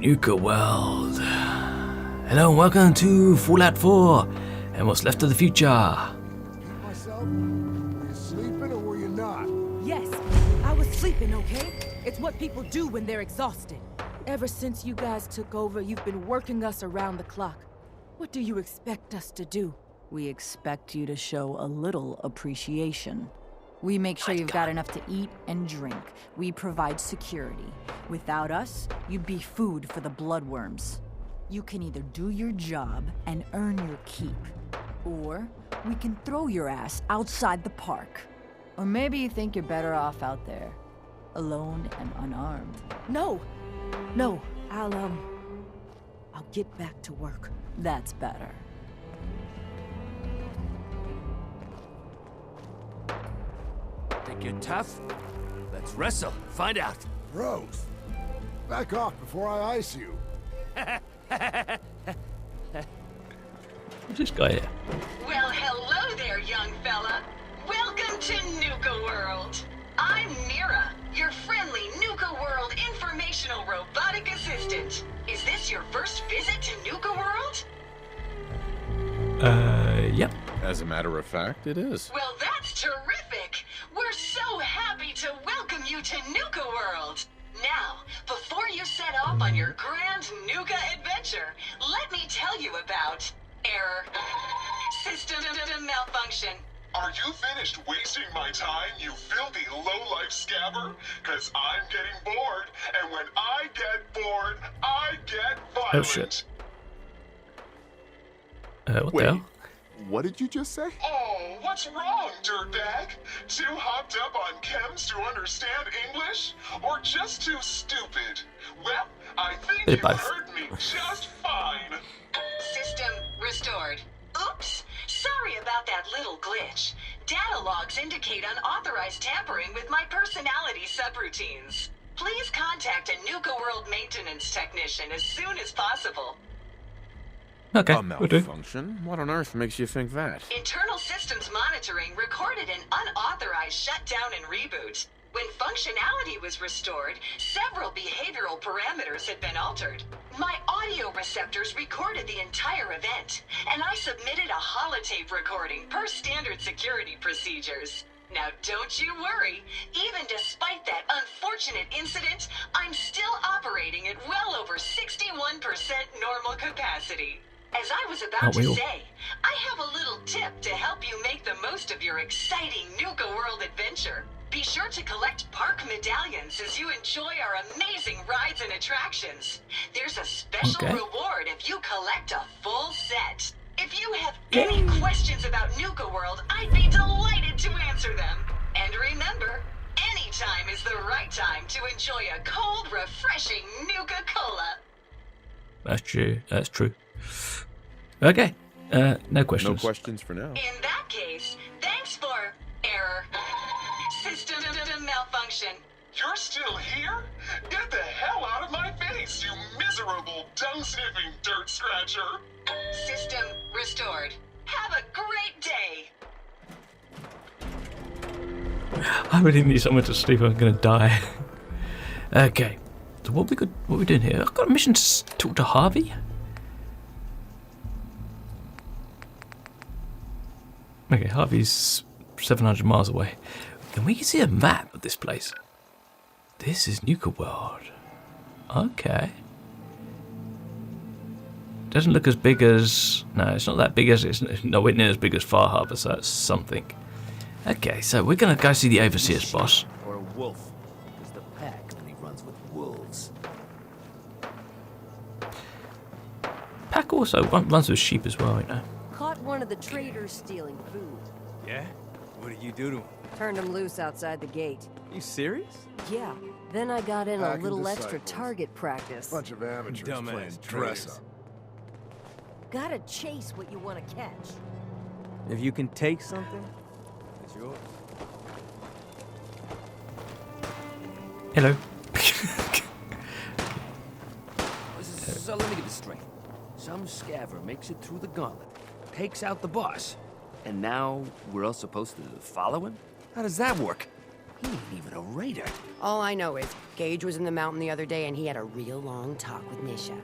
Nuka World. Hello and welcome to Fallout 4 and what's left of the future. Myself? Were you sleeping or were you not? Yes, I was sleeping, okay? It's what people do when they're exhausted. Ever since you guys took over, you've been working us around the clock. What do you expect us to do? We expect you to show a little appreciation. We make sure you've got enough to eat and drink. We provide security. Without us, you'd be food for the bloodworms. You can either do your job and earn your keep, or we can throw your ass outside the park. Or maybe you think you're better off out there, alone and unarmed. No, I'll get back to work. That's better. Think you're tough? Let's wrestle. Find out. Rose, back off before I ice you. Who's this guy here? Well, hello there, young fella. Welcome to Nuka World. I'm Mira, your friendly Nuka World informational robotic assistant. Is this your first visit to Nuka World? Yep. As a matter of fact, it is. Well, that's terrific. We're so happy to welcome you to Nuka World. Now, before you set off on your grand Nuka adventure, let me tell you about error, system malfunction. Are you finished wasting my time, you filthy low-life scabber? 'Cause I'm getting bored, and when I get bored, I get violent. Oh shit. What Wait. the hell? What did you just say? Oh, what's wrong, dirtbag? Too hopped up on chems to understand English? Or just too stupid? Well, I think They're you both. heard me just fine. System restored. Oops, sorry about that little glitch. Data logs indicate unauthorized tampering with my personality subroutines. Please contact a Nuka World maintenance technician as soon as possible. Okay, A we'll do. malfunction? What on earth makes you think that? Internal systems monitoring recorded an unauthorized shutdown and reboot. When functionality was restored, several behavioral parameters had been altered. My audio receptors recorded the entire event, and I submitted a holotape recording per standard security procedures. Now don't you worry, even despite that unfortunate incident, I'm still operating at well over 61% normal capacity. As I was about to say, I have a little tip to help you make the most of your exciting Nuka World adventure. Be sure to collect park medallions as you enjoy our amazing rides and attractions. There's a special reward if you collect a full set. If you have any questions about Nuka World, I'd be delighted to answer them. And remember, any time is the right time to enjoy a cold, refreshing Nuka-Cola. That's true. That's true. Okay. No questions. No questions for now. In that case, thanks for error. System malfunction. You're still here? Get the hell out of my face, you miserable, dung-sniffing dirt scratcher! System restored. Have a great day. I really need somewhere to sleep. I'm gonna die. Okay. So what we doing here? I've got a mission to talk to Harvey. Okay, Harvey's 700 miles away. Can we see a map of this place? This is Nuka World. Okay. Doesn't look as big as... No, it's not that big as... It's nowhere near as big as Far Harbor, so that's something. Okay, so we're going to go see the Overseer's boss. Or a wolf, because the pack only runs with wolves. Pack also runs with sheep as well, you know. Caught one of the traders stealing food. Yeah? What did you do to him? Turned him loose outside the gate. You serious? Yeah, then I got in a Packing little extra disciples. target practice. Bunch of amateurs Dumbass playing traders. dress up. Gotta chase what you want to catch. If you can take something, it's yours. Hello. So let me get this straight. Some scaver makes it through the gauntlet, takes out the boss, and now we're all supposed to follow him? How does that work? He ain't even a raider. All I know is Gage was in the mountain the other day and he had a real long talk with Nisha.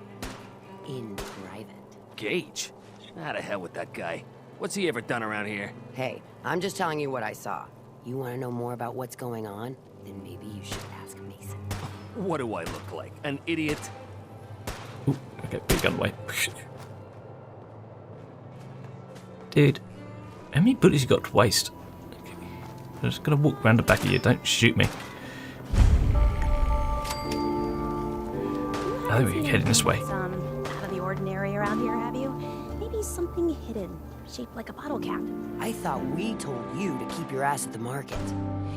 In private. Gage? How the hell with that guy? What's he ever done around here? Hey, I'm just telling you what I saw. You want to know more about what's going on? Then maybe you should ask Mason. What do I look like? An idiot? Ooh, okay, big gun away. Dude, how many bullets you got to waste? Okay. I'm just gonna walk around the back of you, don't shoot me. I think we're heading this way. Out of the ordinary around here, have you? Maybe something hidden, shaped like a bottle cap. I thought we told you to keep your ass at the market.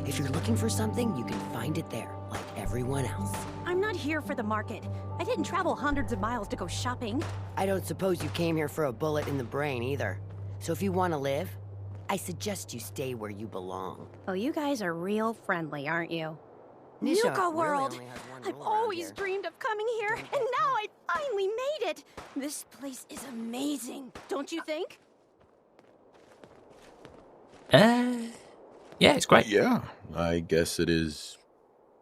If you're looking for something, you can find it there, like everyone else. I'm not here for the market. I didn't travel hundreds of miles to go shopping. I don't suppose you came here for a bullet in the brain either. So if you want to live, I suggest you stay where you belong. Oh, you guys are real friendly, aren't you? Nisha Nuka really World! only has one I've rule around always here. dreamed of coming here, and now I finally made it! This place is amazing, don't you think? Yeah, it's great. Yeah, I guess it is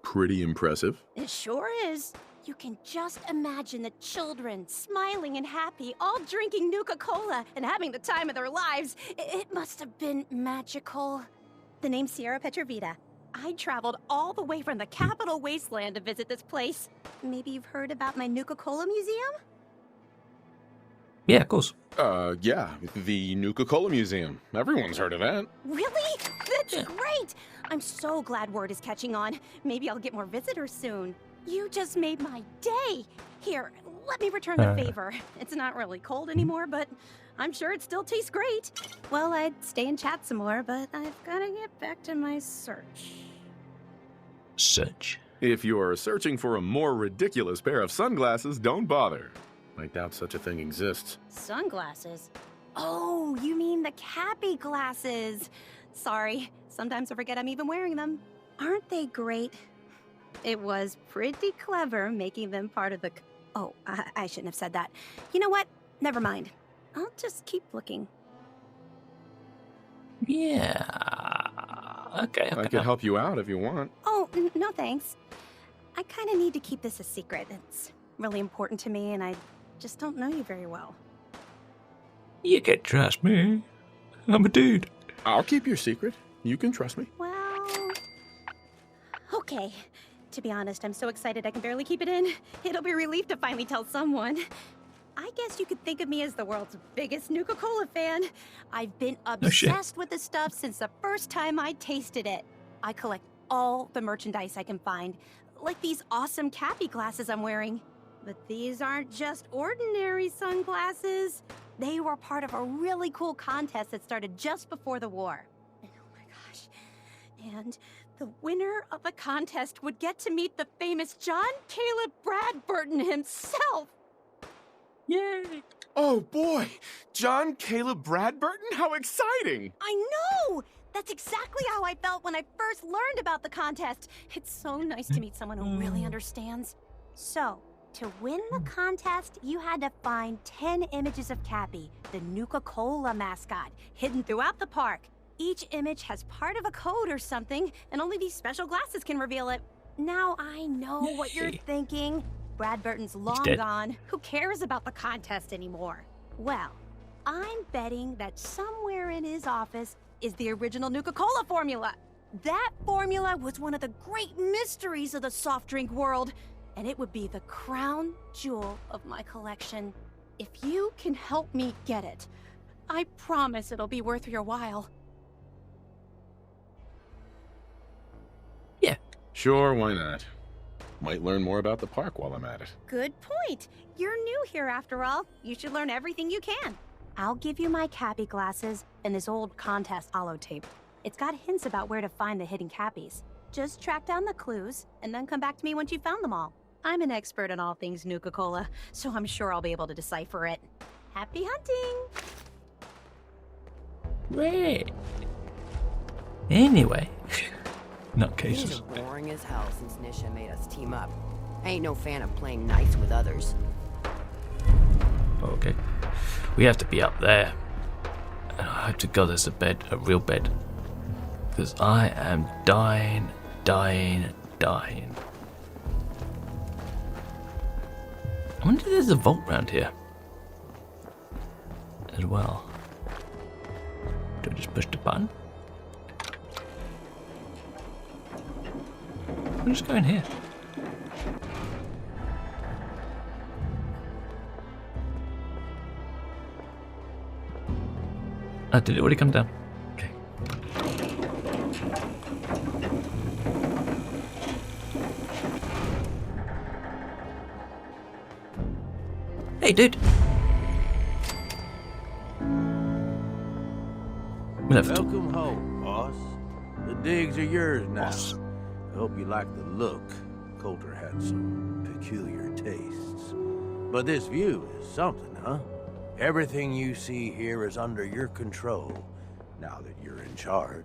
pretty impressive. It sure is. You can just imagine the children smiling and happy, all drinking Nuka-Cola and having the time of their lives. It must have been magical. The name's Sierra Petrovita. I traveled all the way from the capital wasteland to visit this place. Maybe you've heard about my Nuka-Cola museum? Yeah, of course. Yeah, the Nuka-Cola Museum. Everyone's heard of that. Really? That's great! I'm so glad word is catching on. Maybe I'll get more visitors soon. You just made my day! Here, let me return the favor. It's not really cold anymore, but I'm sure it still tastes great. Well, I'd stay and chat some more, but I've gotta get back to my search. Search. If you are searching for a more ridiculous pair of sunglasses, don't bother. I doubt such a thing exists. Sunglasses? Oh, you mean the Cappy glasses. Sorry, sometimes I forget I'm even wearing them. Aren't they great? It was pretty clever making them part of the... Oh, I shouldn't have said that. You know what? Never mind. I'll just keep looking. Yeah. Okay. I could help you out if you want. Oh, no thanks. I kind of need to keep this a secret. It's really important to me, and I just don't know you very well. You can trust me. I'm a dude. I'll keep your secret. You can trust me. Well... Okay. To be honest, I'm so excited I can barely keep it in. It'll be a relief to finally tell someone. I guess you could think of me as the world's biggest Nuka-Cola fan. I've been obsessed with this stuff since the first time I tasted it. I collect all the merchandise I can find, like these awesome Cappy glasses I'm wearing. But these aren't just ordinary sunglasses. They were part of a really cool contest that started just before the war. And oh my gosh. And the winner of the contest would get to meet the famous John Caleb Bradburton himself. Yay! Oh boy! John Caleb Bradburton? How exciting! I know! That's exactly how I felt when I first learned about the contest. It's so nice to meet someone who really understands. So, to win the contest, you had to find 10 images of Cappy, the Nuka-Cola mascot, hidden throughout the park. Each image has part of a code or something, and only these special glasses can reveal it. Now I know what you're thinking. Bradburton's long gone. Who cares about the contest anymore? Well, I'm betting that somewhere in his office is the original Nuka-Cola formula. That formula was one of the great mysteries of the soft drink world, and it would be the crown jewel of my collection. If you can help me get it, I promise it'll be worth your while. Yeah. Sure, why not? Might learn more about the park while I'm at it. Good point. You're new here after all. You should learn everything you can. I'll give you my Cappy glasses and this old contest holotape. It's got hints about where to find the hidden Cappies. Just track down the clues and then come back to me once you've found them all. I'm an expert in all things Nuka-Cola, so I'm sure I'll be able to decipher it. Happy hunting! Great. Anyway. Things Nutcases. are boring as hell since Nisha made us team up. I ain't no fan of playing nice with others. Okay. We have to be up there. And I hope to God there's a bed, a real bed. Because I am dying dying. I wonder if there's a vault around here as well. Do I just push the button? I'll just go in here. Did it already come down? Okay. Hey, dude. Welcome home, boss. The digs are yours now. Boss. I hope you like the look. Coulter had some peculiar tastes. But this view is something, huh? Everything you see here is under your control, now that you're in charge.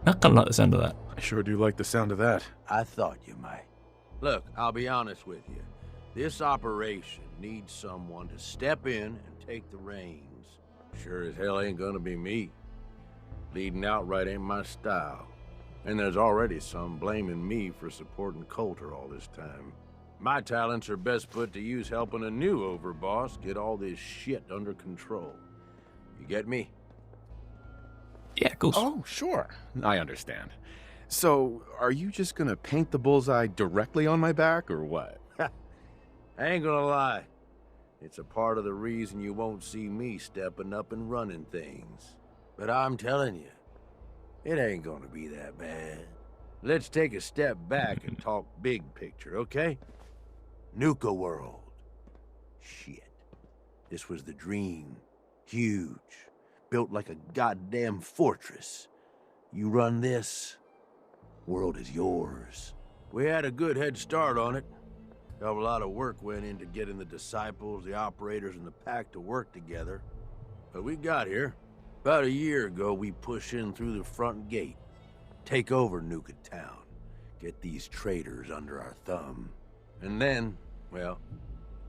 I kind of like the sound of that. I sure do like the sound of that. I thought you might. Look, I'll be honest with you. This operation needs someone to step in and take the reins. Sure as hell ain't gonna be me. Leading outright ain't my style. And there's already some blaming me for supporting Coulter all this time. My talents are best put to use helping a new overboss get all this shit under control. You get me? Yeah, of course. Oh, sure. I understand. So, are you just gonna paint the bullseye directly on my back, or what? I ain't gonna lie. It's a part of the reason you won't see me stepping up and running things. But I'm telling you, it ain't gonna be that bad. Let's take a step back and talk big picture, okay? Nuka World. Shit. This was the dream. Huge. Built like a goddamn fortress. You run this, world is yours. We had a good head start on it. A lot of work went into getting the disciples, the operators, and the pack to work together. But we got here. About a year ago, we pushed in through the front gate. Take over Nuka Town. Get these traitors under our thumb. And then, well,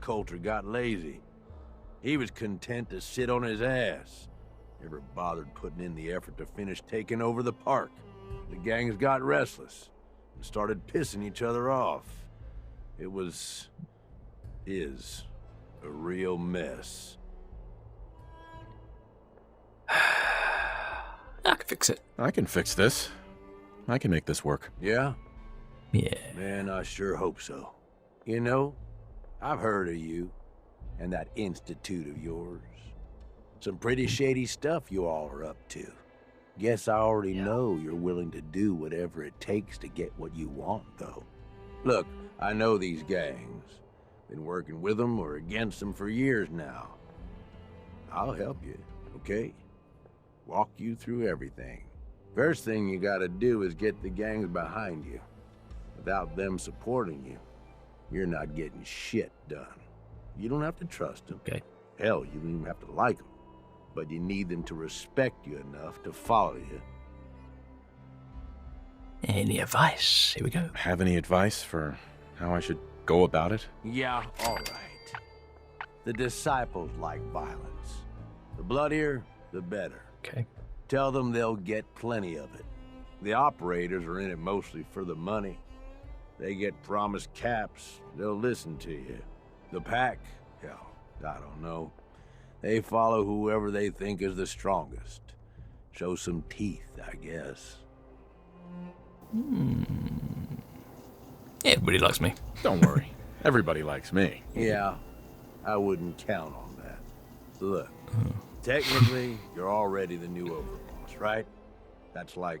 Coulter got lazy. He was content to sit on his ass. Never bothered putting in the effort to finish taking over the park. The gangs got restless and started pissing each other off. It is a real mess. I can fix it. I can fix this. I can make this work. Yeah? Yeah. Man, I sure hope so. You know, I've heard of you and that institute of yours. Some pretty shady stuff you all are up to. Guess I already know you're willing to do whatever it takes to get what you want, though. Look, I know these gangs. Been working with them or against them for years now. I'll help you, okay? Walk you through everything. First thing you gotta do is get the gangs behind you. Without them supporting you, you're not getting shit done. You don't have to trust them. Okay. Hell, you don't even have to like them. But you need them to respect you enough to follow you. Any advice? Here we go. Have any advice for how I should go about it? Yeah, all right. The disciples like violence. The bloodier, the better. Okay. Tell them they'll get plenty of it. The operators are in it mostly for the money. They get promised caps, they'll listen to you. The pack, hell, I don't know. They follow whoever they think is the strongest. Show some teeth, I guess. Yeah, everybody likes me. Don't worry. Everybody likes me. Yeah, I wouldn't count on that. Look, technically, you're already the new overboss, right? That's like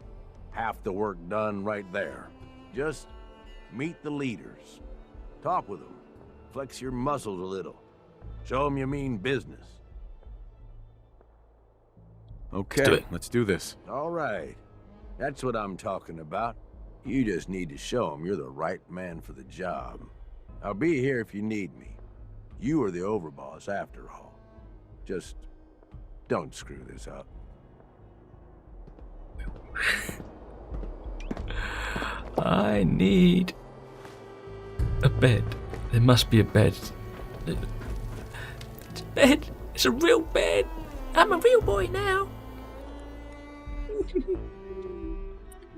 half the work done right there. Just meet the leaders. Talk with them. Flex your muscles a little. Show them you mean business. Okay, let's do this. All right. That's what I'm talking about. You just need to show them you're the right man for the job. I'll be here if you need me. You are the overboss after all. Just don't screw this up. I need a bed. There must be a bed. It's a bed. It's a real bed. I'm a real boy now.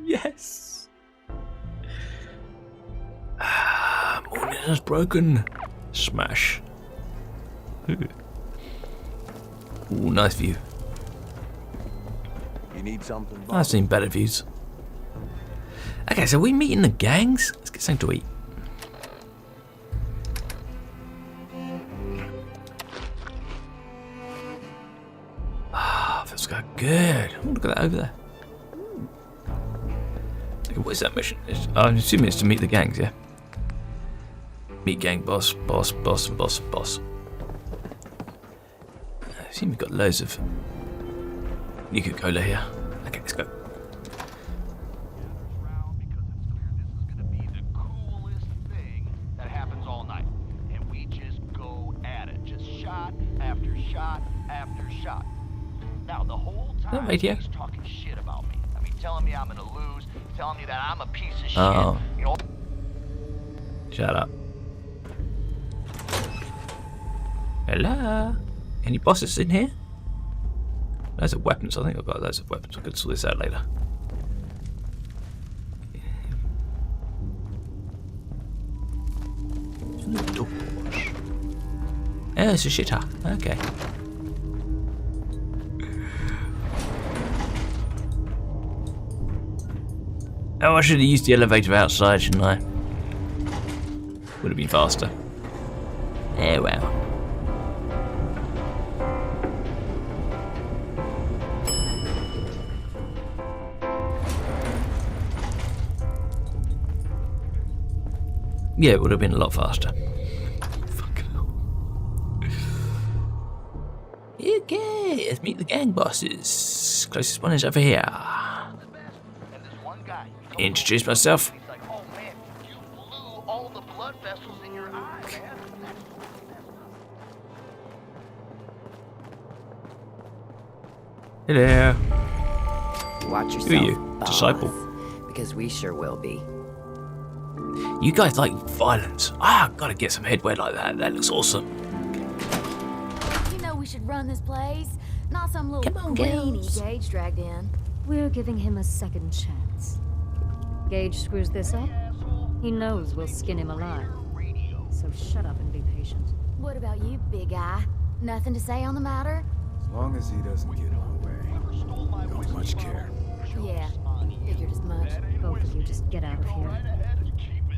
Yes. Morning has broken. Smash. Ooh, nice view. You need something? I've seen better views. Okay, so we meeting the gangs? Let's get something to eat. Ah, feels good. Oh, look at that over there. Okay, what is that mission? I'm assuming it's to meet the gangs, yeah? Meet gang boss, boss, boss, boss, boss. I assume we've got loads of Nuka-Cola here. Okay, let's go. Now the whole time he's talking shit about me. I mean, telling me I'm gonna lose, telling me that I'm a piece of shit. You know? Shut up. Hello? Any bosses in here? Loads of weapons. I think I've got loads of weapons. I could sort this out later. Oh, it's a shitter. Okay. Oh, I should have used the elevator outside, shouldn't I? Would have been faster. Oh well. Yeah, it would have been a lot faster. Fucking hell. Okay, let's meet the gang bosses. Closest one is over here. Introduce myself. Hello. Watch yourself. Who are you? boss, Disciple. Because we sure will be. You guys like violence. Ah, gotta get some headwear like that. That looks awesome. You know we should run this place. Not some little Come on, grainy girls. Gage dragged in. We're giving him a second chance. Gage screws this up, he knows we'll skin him alive. So shut up and be patient. What about you, big eye? Nothing to say on the matter? As long as he doesn't get in my way, don't much care. Yeah, figured as much. Both of you just get out of here.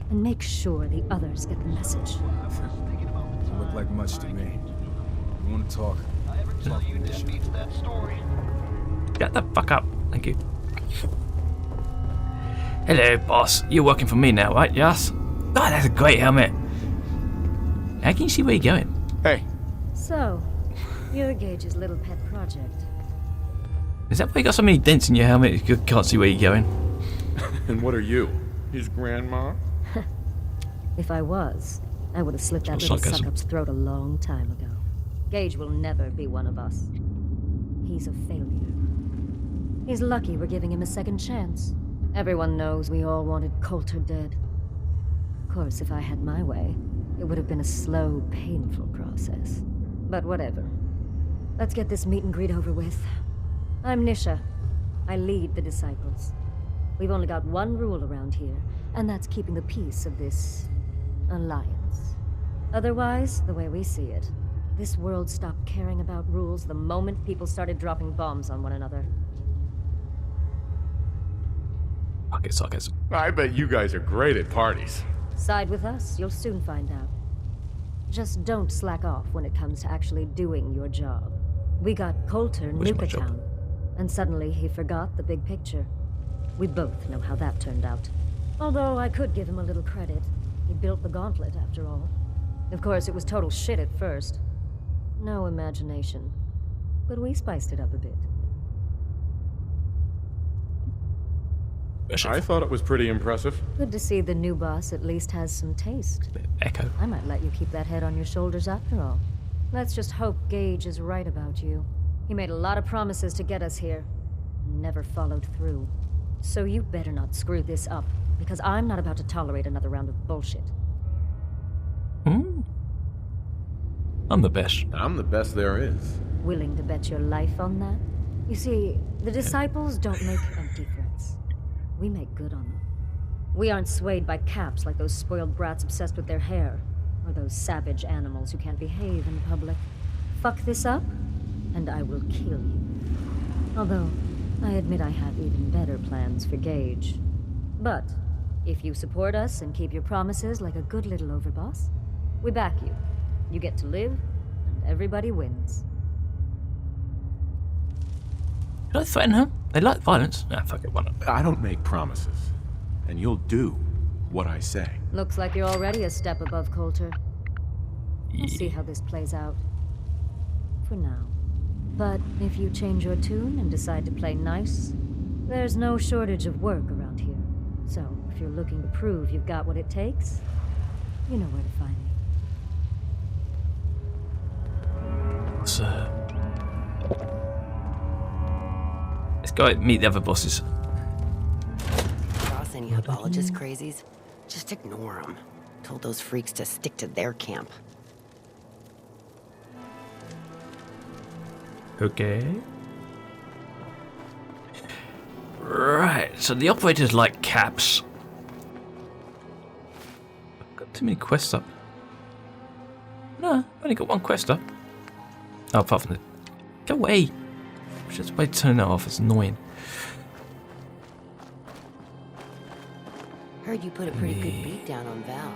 And make sure the others get the message. Doesn't look like much to me. You want to talk? Talk mission. Shut the fuck up. Thank you. Hello, boss. You're working for me now, right? Yes? Oh, that's a great helmet. How can you see where you're going? Hey. So, you're Gage's little pet project. Is that why you got so many dents in your helmet you can't see where you're going? And what are you? His grandma? If I was, I would have slit that little suck-up's throat a long time ago. Gage will never be one of us. He's a failure. He's lucky we're giving him a second chance. Everyone knows we all wanted Coulter dead. Of course, if I had my way, it would have been a slow, painful process. But whatever. Let's get this meet and greet over with. I'm Nisha. I lead the Disciples. We've only got one rule around here, and that's keeping the peace of this alliance. Otherwise, the way we see it, this world stopped caring about rules the moment people started dropping bombs on one another. Pocket sockets. I bet you guys are great at parties. Side with us, you'll soon find out. Just don't slack off when it comes to actually doing your job. We got Coulter Nuka Town, and suddenly he forgot the big picture. We both know how that turned out. Although I could give him a little credit. He built the gauntlet, after all. Of course, it was total shit at first. No imagination. But we spiced it up a bit. I thought it was pretty impressive. Good to see the new boss at least has some taste. Echo. I might let you keep that head on your shoulders after all. Let's just hope Gage is right about you. He made a lot of promises to get us here. Never followed through. So you better not screw this up, because I'm not about to tolerate another round of bullshit. I'm the best. I'm the best there is. Willing to bet your life on that? You see, the disciples don't make empty threats. We make good on them. We aren't swayed by caps like those spoiled brats obsessed with their hair, or those savage animals who can't behave in public. Fuck this up, and I will kill you. Although, I admit I have even better plans for Gage. But, if you support us and keep your promises like a good little overboss, we back you. You get to live, and everybody wins. Did I threaten her? They like violence. Nah, fuck it, why not? I don't make promises, and you'll do what I say. Looks like you're already a step above Coulter. We'll see how this plays out. For now. But if you change your tune and decide to play nice, there's no shortage of work around here. So, if you're looking to prove you've got what it takes, you know where to find me. Let's go meet the other bosses. Cross any apologist crazies? Just ignore them. Told those freaks to stick to their camp. Okay. Right, so the operators like caps. I've got too many quests up. No, I've only got one quest up. Oh, apart from the... Go away! Just wait to turn that off, it's annoying. Heard you put a pretty good beat down on Val.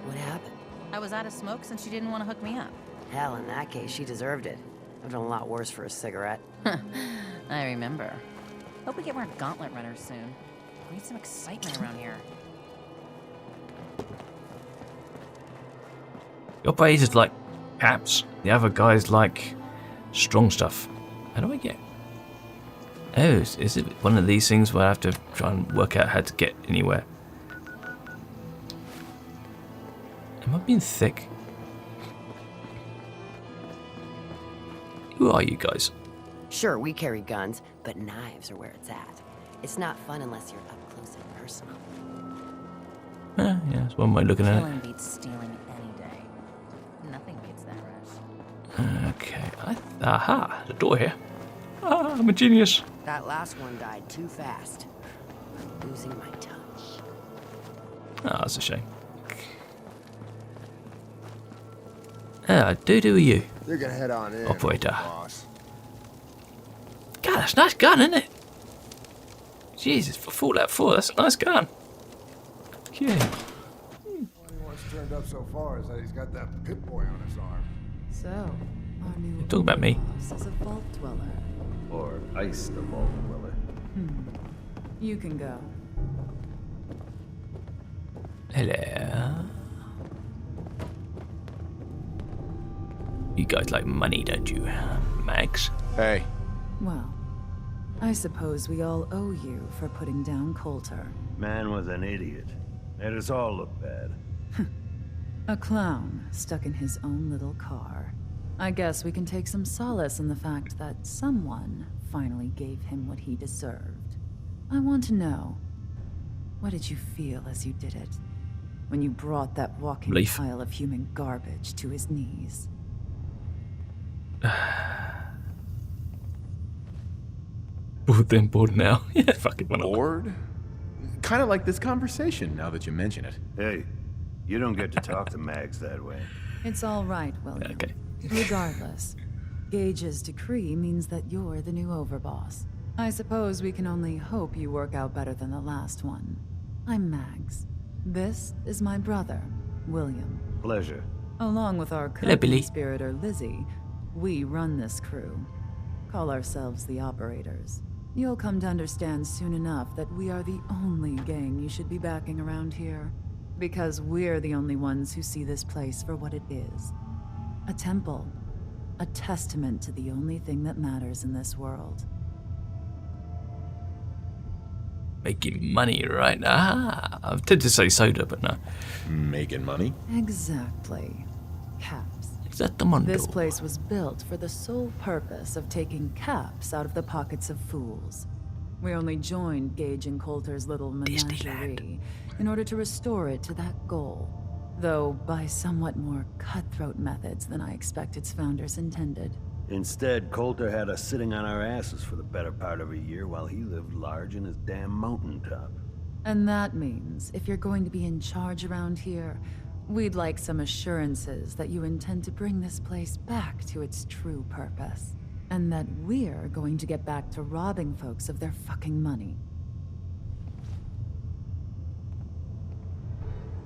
What happened? I was out of smoke since she didn't want to hook me up. Hell, in that case, she deserved it. I've done a lot worse for a cigarette. I remember. Hope we get more gauntlet runners soon. We need some excitement around here. The operators like caps, the other guys like strong stuff. How do I get? Oh, is it one of these things where I have to try and work out how to get anywhere? Am I being thick? Who are you guys? Sure, we carry guns, but knives are where it's at. It's not fun unless you're up close and personal. Yeah, that's one way of looking at Killing it. beats stealing any day. Nothing beats that rush. Okay, aha, the door here. Ah, I'm a genius. That last one died too fast. I'm losing my touch. Ah, that's a shame. Ah, do you? You're gonna head on in, Operator. boss. God, that's a nice gun, isn't it? Jesus, for Fallout 4, that's a nice gun. Okay. Only one's turned up so far is that he's got that Pip-Boy on his arm. So, our new Talk about me. boss is a vault dweller. Or ice the vault dweller. You can go. Hello. You guys like money, don't you, Max? Hey. Well, I suppose we all owe you for putting down Coulter. Man was an idiot. Made us all look bad. A clown stuck in his own little car. I guess we can take some solace in the fact that someone finally gave him what he deserved. I want to know, what did you feel as you did it? When you brought that walking pile of human garbage to his knees? Bored now. Yeah, fucking bored? Kind of like this conversation, now that you mention it. Hey, you don't get to talk to Mags that way. It's all right, William. Okay. Regardless, Gage's decree means that you're the new overboss. I suppose we can only hope you work out better than the last one. I'm Mags. This is my brother, William. Pleasure. Along with our co-conspirator, Lizzie, we run this crew. Call ourselves the Operators. You'll come to understand soon enough that we are the only gang you should be backing around here. Because we're the only ones who see this place for what it is. A temple. A testament to the only thing that matters in this world. Making money right now. I'm tempted to say soda, but no. Making money? Exactly. Caps. Exactamundo. This place was built for the sole purpose of taking caps out of the pockets of fools. We only joined Gage and Coulter's little menagerie in order to restore it to that goal, though by somewhat more cutthroat methods than I expect its founders intended. Instead, Coulter had us sitting on our asses for the better part of a year while he lived large in his damn mountaintop. And that means, if you're going to be in charge around here, we'd like some assurances that you intend to bring this place back to its true purpose. And that we're going to get back to robbing folks of their fucking money.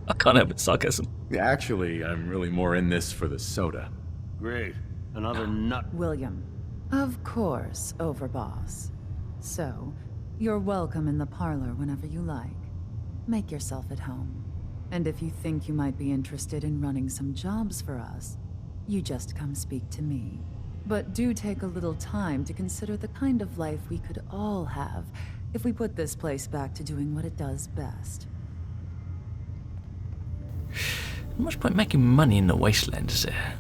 I can't help it, sarcasm. Actually, I'm really more in this for the soda. Great. Another nut. William. Of course, overboss. So, you're welcome in the parlor whenever you like. Make yourself at home. And if you think you might be interested in running some jobs for us, you just come speak to me. But do take a little time to consider the kind of life we could all have if we put this place back to doing what it does best. Not much point making money in the wasteland, is there?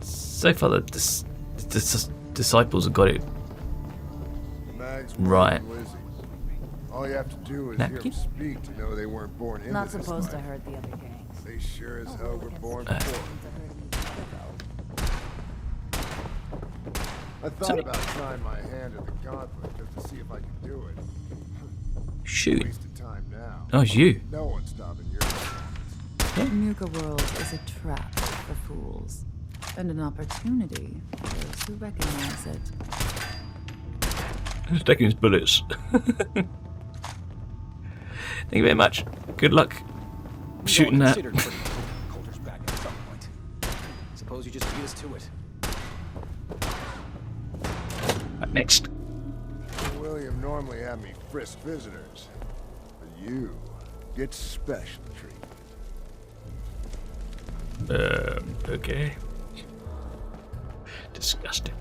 So far, the disciples have got it right. All you have to do is hear them speak to know they weren't born into Not this supposed to life. hurt the other gangs. They sure as hell were born before. I thought about trying my hand at the gauntlet just to see if I could do it. Shoot. Wasted time now. Oh, it's you. No one's stopping your Nuka World is a trap for fools, and an opportunity for those who recognize it. He's taking his bullets. Thank you very much. Good luck shooting that. Coulter's back at some point. Suppose you just beat us to it. Right, next. William normally had me frisk visitors, but you get special treatment. Okay. Disgusting.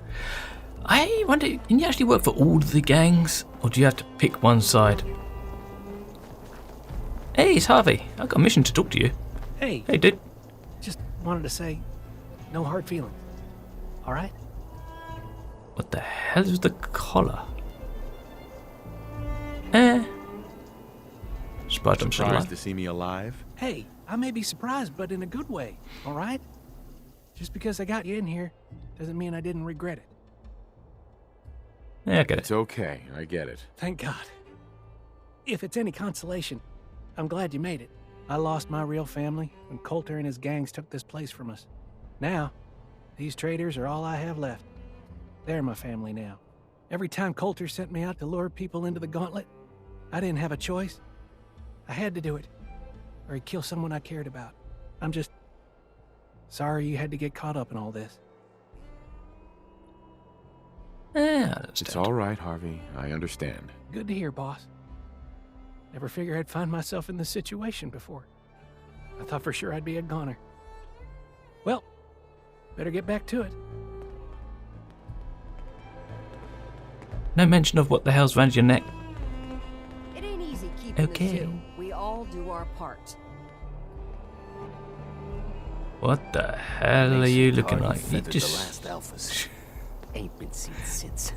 I wonder, can you actually work for all the gangs, or do you have to pick one side? Hey, it's Harvey. I've got a mission to talk to you. Hey. Hey, dude. Just wanted to say, no hard feelings. All right? What the hell is the collar? Surprised I'm still alive. To see me alive? Hey, I may be surprised, but in a good way. All right? Just because I got you in here doesn't mean I didn't regret it. Yeah, I get it. It's okay. I get it. Thank God. If it's any consolation, I'm glad you made it. I lost my real family when Coulter and his gangs took this place from us. Now, these traitors are all I have left. They're my family now. Every time Coulter sent me out to lure people into the gauntlet, I didn't have a choice. I had to do it, or he'd kill someone I cared about. I'm just sorry you had to get caught up in all this. Yeah, it's all right, Harvey. I understand. Good to hear, boss. Never figured I'd find myself in this situation before. I thought for sure I'd be a goner. Well, better get back to it. No mention of what the hell's around your neck. It ain't easy keeping Okay. the two. We all do our part. What the hell are you looking like? You The just... last alphas ain't been seen since.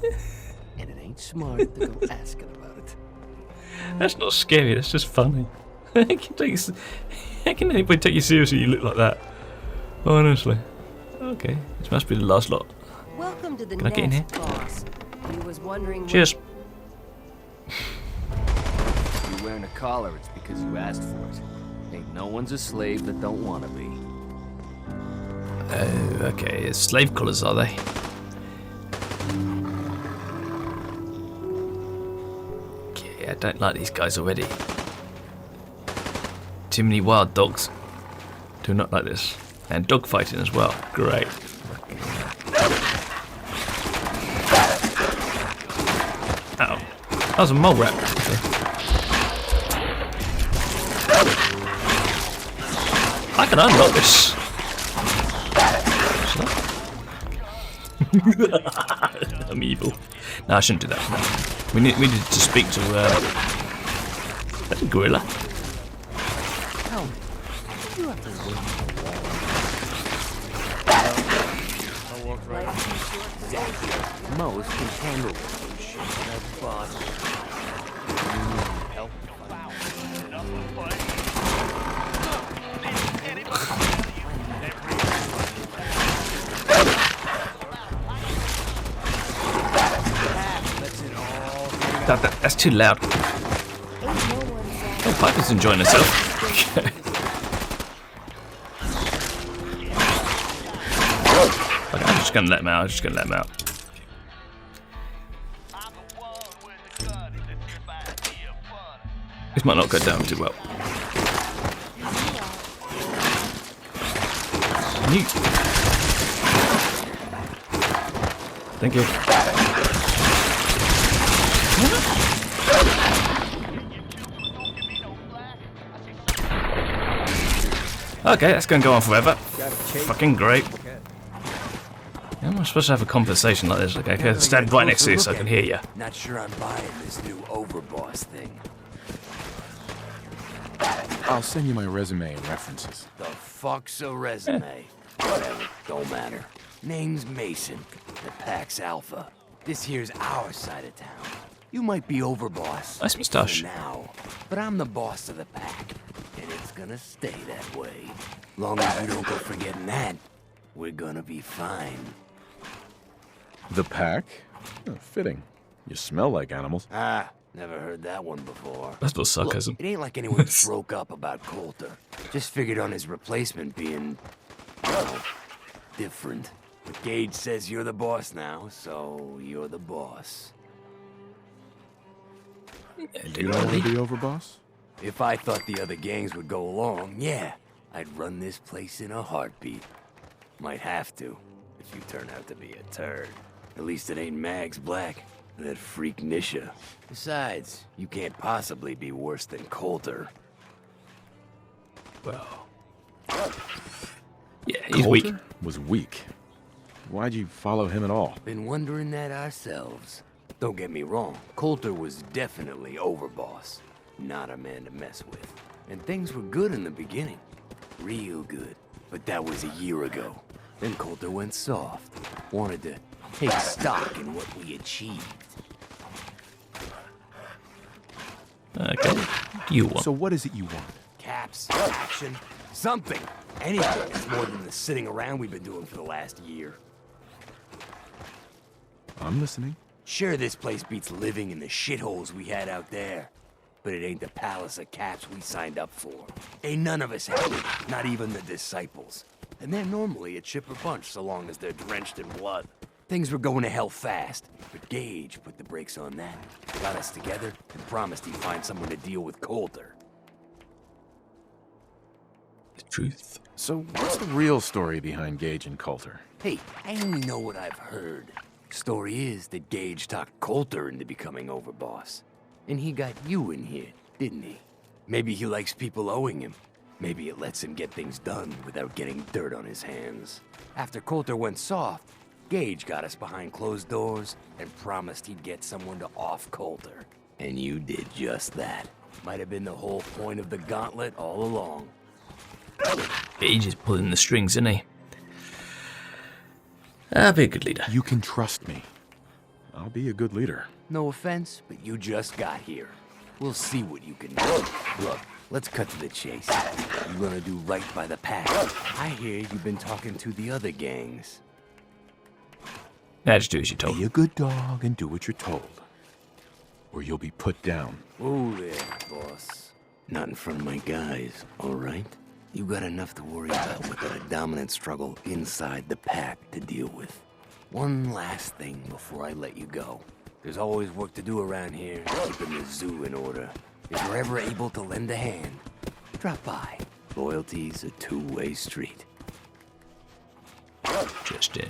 And it ain't smart to go asking about it. That's not scary, that's just funny. How can anybody take you seriously you look like that? Honestly. Okay, this must be the last lot. Welcome to the Can I get in nest, boss. You was wondering. Cheers. If you're wearing a collar, it's because you asked for it. Ain't no one's a slave that don't want to be. Oh, okay. It's slave collars, are they? Okay, I don't like these guys already. Too many wild dogs. Do not like this. And dog fighting as well. Great. Ow. That was a mole rat. Okay. I can unlock this. I'm evil. No, I shouldn't do that. No. We needed to speak to that's a gorilla. Oh, you have to I'll walk right Exactly. Most can handle it. But help. That's too loud. Oh, Piper's enjoying herself. Okay, I'm just gonna let him out. This might not go down too well. Thank you. Okay, that's gonna go on forever. Fucking great. How am I supposed to have a conversation like this? Okay, stand right next to you so I can hear you. Not sure I'm buying this new overboss thing. I'll send you my resume and references. The fuck's a resume? Whatever, don't matter. Name's Mason, the Pax Alpha. This here's our side of town. You might be overboss. Nice moustache. Now, but I'm the boss of the pack, and it's gonna stay that way. Long as you don't go forgetting that, we're gonna be fine. The pack? Oh, fitting. You smell like animals. Ah, never heard that one before. That's not sarcasm. Look, it ain't like anyone broke up about Coulter. Just figured on his replacement being, well, different. But Gage says you're the boss now, so you're the boss. You don't want to be overboss? If I thought the other gangs would go along, yeah, I'd run this place in a heartbeat. Might have to, if you turn out to be a turd. At least it ain't Mags Black, that freak Nisha. Besides, you can't possibly be worse than Coulter. Well, yeah, he's weak. Was weak. Why'd you follow him at all? Been wondering that ourselves. Don't get me wrong, Coulter was definitely overboss. Not a man to mess with. And things were good in the beginning. Real good. But that was a year ago. Then Coulter went soft. Wanted to take stock in what we achieved. Okay, what do you want? So what is it you want? Caps, action, something. Anything is more than the sitting around we've been doing for the last year. I'm listening. Sure, this place beats living in the shitholes we had out there. But it ain't the palace of caps we signed up for. Ain't none of us have it, not even the disciples. And they're normally a chipper bunch so long as they're drenched in blood. Things were going to hell fast, but Gage put the brakes on that. Got us together and promised he'd find someone to deal with Coulter. The truth. So what's the real story behind Gage and Coulter? Hey, I only know what I've heard. Story is that Gage talked Coulter into becoming overboss. And he got you in here, didn't he? Maybe he likes people owing him. Maybe it lets him get things done without getting dirt on his hands. After Coulter went soft, Gage got us behind closed doors and promised he'd get someone to off Coulter. And you did just that. Might have been the whole point of the gauntlet all along. Gage is pulling the strings, isn't he? I'll be a good leader. You can trust me. I'll be a good leader. No offense, but you just got here. We'll see what you can do. Look, let's cut to the chase. You're gonna do right by the pack. I hear you've been talking to the other gangs. Now just do as you're told. Be a good dog and do what you're told. Or you'll be put down. Oh there, boss. Not in front of my guys, all right? You got enough to worry about without a dominant struggle inside the pack to deal with. One last thing before I let you go. There's always work to do around here, keeping the zoo in order. If you're ever able to lend a hand, drop by. Loyalty's a two-way street. Just in.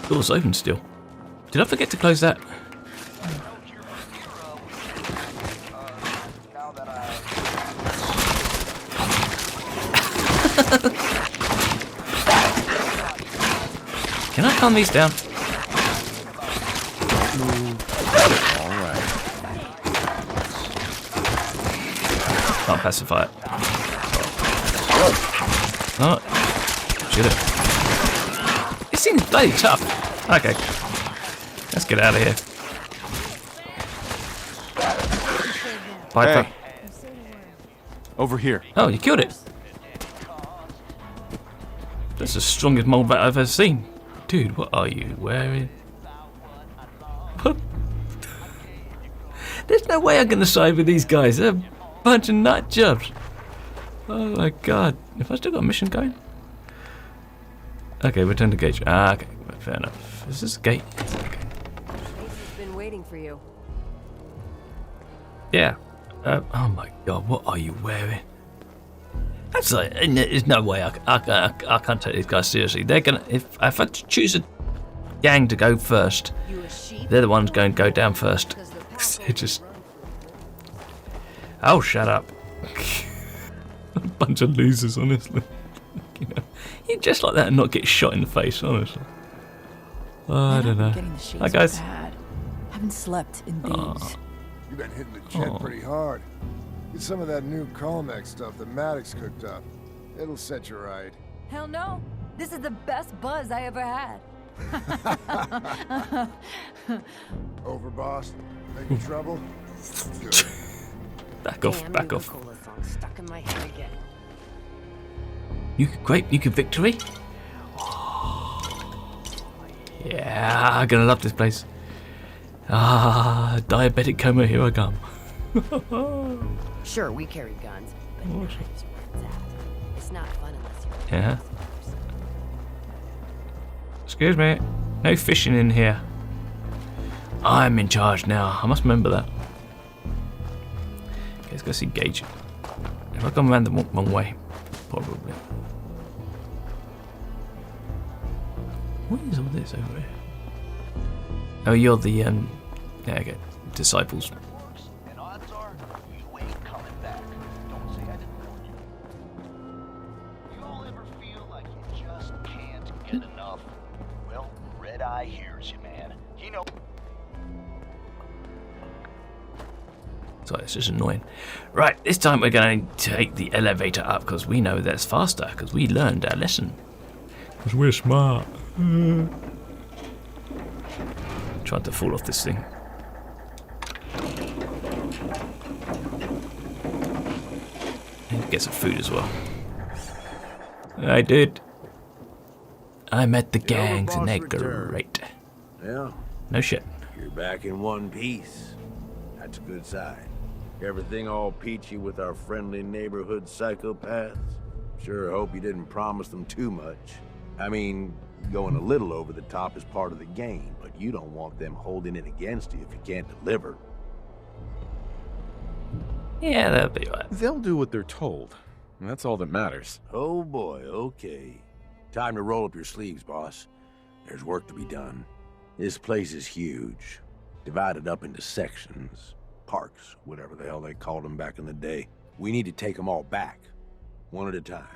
Door's open still. Did I forget to close that? Can I calm these down? All right. Can't pacify it. Oh, should have. It seems bloody tough. Okay, let's get out of here. Piper. Hey. Over here. Oh, you killed it. That's the strongest mole bat I've ever seen. Dude, what are you wearing? There's no way I'm going to side with these guys. They're a bunch of nut jobs. Oh my god. Have I still got a mission going? Okay, return to Gage. Ah, okay. Fair enough. Is this a gate? Okay. Casey's been waiting for you. Yeah. Oh my god, what are you wearing? That's like, there's no way I can't take these guys seriously. They're gonna, if I choose a gang to go first, they're the ones going to go down first. It just, oh, shut up. A bunch of losers, honestly. You know, you just like that and not get shot in the face, honestly. I don't know. Hi guys. Haven't slept in days. You've been hitting the jet pretty hard. Get some of that new Colmex stuff that Maddox cooked up. It'll set you right. Hell no. This is the best buzz I ever had. Over, boss. Making trouble? Good. Back off, back off. Stuck in my head again. Great, nuke victory. Yeah, I'm gonna love this place. Ah, diabetic coma, here I come. Sure, we carry guns, but knives where it's at. It's not fun unless you're... Yeah. Excuse me, no fishing in here. I'm in charge now, I must remember that. Okay, let's go see Gage. Have I gone around the wrong way? Probably. What is all this over here? Oh, you're the, yeah, okay, disciples. And odds are, you ain't coming back. Don't say I didn't warn you. You all ever feel like you just can't get enough? Well, Red Eye hears you, man. He knows. Sorry, it's just annoying. Right, this time we're going to take the elevator up because we know that's faster because we learned our lesson. Because we're smart. Tried to fall off this thing. And get some food as well. I did. I met the gangs and they're great. Yeah. No shit. You're back in one piece. That's a good sign. Everything all peachy with our friendly neighborhood psychopaths? Sure hope you didn't promise them too much. I mean, going a little over the top is part of the game, but you don't want them holding it against you if you can't deliver. Yeah, that'll be right. They'll do what they're told. And that's all that matters. Oh boy, okay. Time to roll up your sleeves, boss. There's work to be done. This place is huge. Divided up into sections. Parks, whatever the hell they called them back in the day. We need to take them all back. One at a time.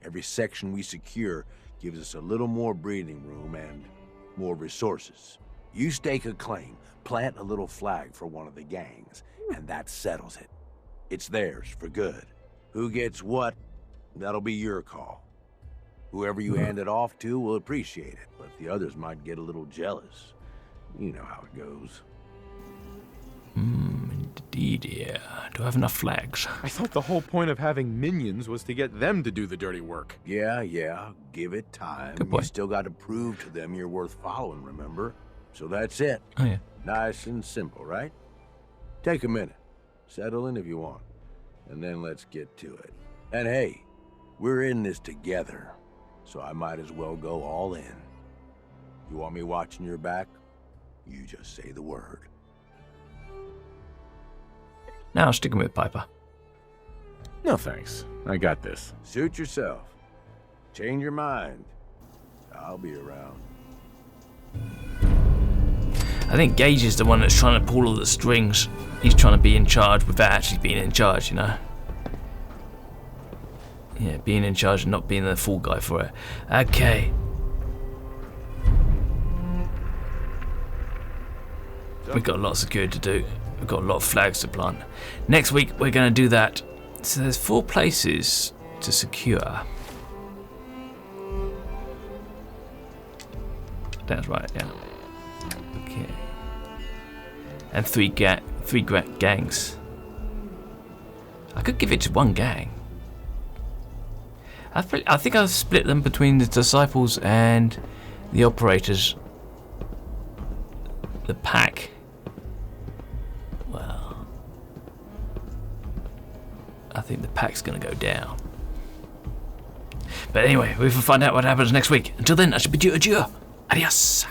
Every section we secure gives us a little more breathing room and more resources. You stake a claim, plant a little flag for one of the gangs, and that settles it. It's theirs for good. Who gets what, that'll be your call. Whoever you hand it off to will appreciate it, but the others might get a little jealous. You know how it goes. Indeed, yeah. Do I have enough flags? I thought the whole point of having minions was to get them to do the dirty work. Yeah. Give it time. Good point. You still got to prove to them you're worth following, remember? So that's it. Oh, yeah. Nice and simple, right? Take a minute. Settle in if you want. And then let's get to it. And hey, we're in this together. So I might as well go all in. You want me watching your back? You just say the word. Now I'm sticking with Piper. No thanks. I got this. Suit yourself. Change your mind. I'll be around. I think Gage is the one that's trying to pull all the strings. He's trying to be in charge without actually being in charge, you know? Yeah, being in charge and not being the fool guy for it. Okay. We've got a lot of security to do. We've got a lot of flags to plant. Next week, we're going to do that. So there's 4 places to secure. That's right, yeah. Okay. And 3 gangs. I could give it to one gang. I think I'll split them between the disciples and the operators. The pack. Well, the pack's gonna go down. But anyway, we will find out what happens next week. Until then, I should bid you adieu. Adios.